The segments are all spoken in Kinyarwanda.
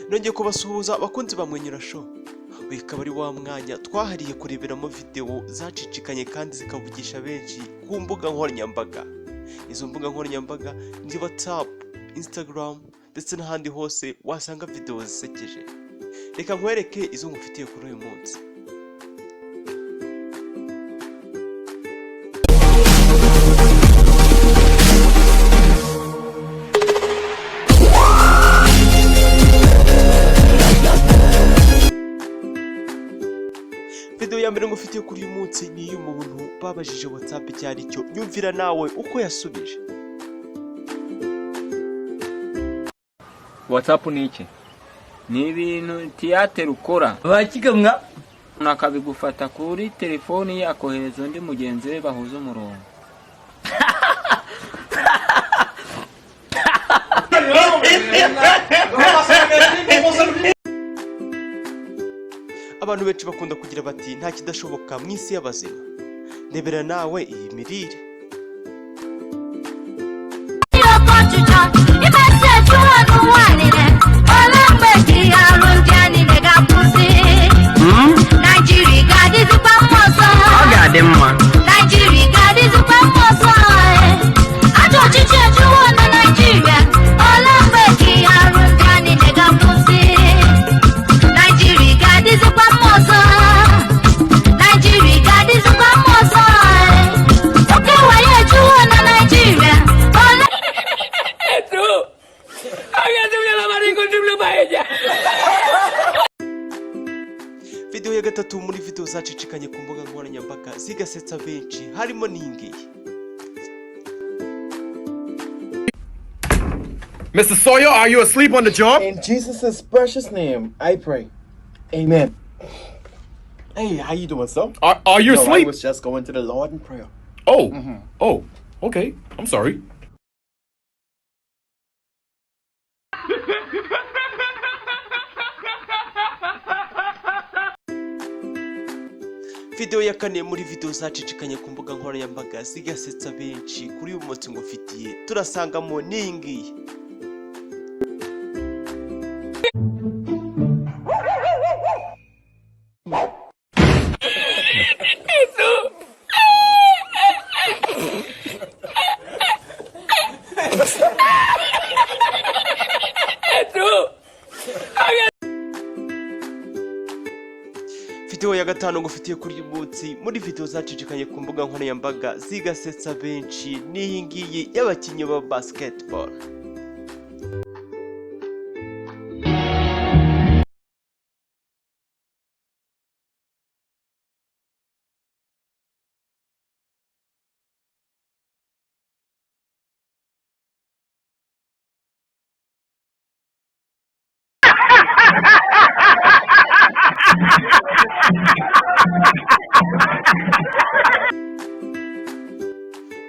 nongeye kubasuhuza abakunzi ba Mwenyura Show. Uyu akaba ari wa mwanya twahariye kureberamo video zacicikanye kandi zikavugisha benshi ku mbuga nkoranyambaga. Izo mbuga nkoranyambaga ni WhatsApp, Instagram ndetse n'ahandi hose wasanga video zisekeje. Reka nkwereke izo ngufitiye kuri uyu munsi. Video ya mbere ngufitiye kuri uyu munsi ni y'umuntu babajije WhatsApp cyari cyo. Nyumvira nawe uko yasubije. WhatsApp ni iki? Ni ibintu tiyate rukora bakigamwa nakabigufata kuri telefoni yakohereza undi mugenzi we bahuza umurongo. Abantu benshi bakunda kugira bati nta kidashoboka mu isi y'abazima. Ndebera nawe iyi mirire. Video ya gatatu muri video zacicikanye ku mbuga nkoranyambaga zigasetsa benshi harimo n'ingiyi. Mr. Sawyer, are you asleep on the job? In Jesus' precious name, I pray. Amen. Hey, how you doing, sir? Are you asleep? I was just going to the Lord in prayer. Oh, oh, okay. I'm sorry. Video ya kane muri video zacicikanye ku mbuga nkoranyambaga zigasetsa benshi kuri uyu munsi ngufitiye turasangamo n'ingiyi. Video ya gatanu ngufitiye kuri uyu munsi muri video zacicikanye ku mbuga nkoranyambaga zigasetsa benshi n'iyi ngiyi y'abakinnyi ba basketball.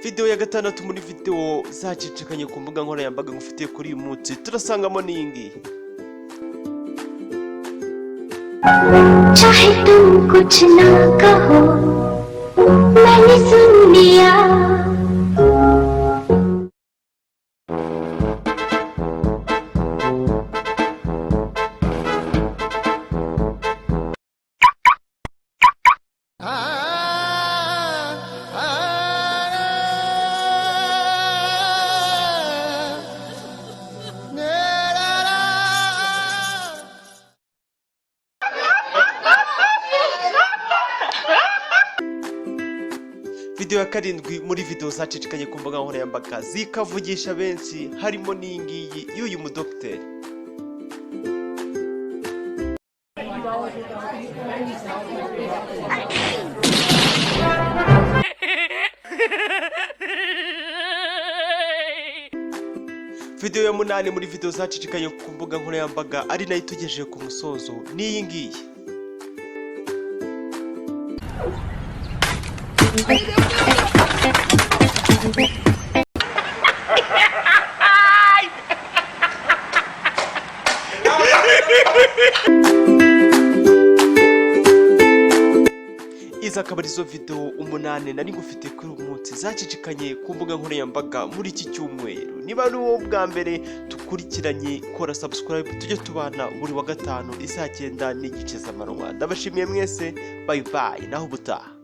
Video ya gatandatu muri video zacicikanye ku mbuga nkoranyambaga ngufitiye kuri uyu munsi turasangamo n'ingiyi. चाहे तुम कुछ ना कहो मैंने सुन लिया Video ya karindwi muri video zacicikanye ku mbuga nkoranyambaga zikavugisha benshi harimo n'ingiyi y'uyu mudokiteri. Video ya munani muri video zacicikanye ku mbuga nkoranyambaga ari nayo itugejeje ku musozo n'iyi ngiyi. izi akaba arizo video 8 nari ngufite kuri uyu munsi zacicikanye ku mbuga nkoranyambaga muri iki cyumweru. Niba ari wowe bwa mbere dukurikiranye, kora subscribe tujye tubana buri wa gatanu 9:30 z'amanywa. Ndabashimiye mwese, bye bye naho ubutaha.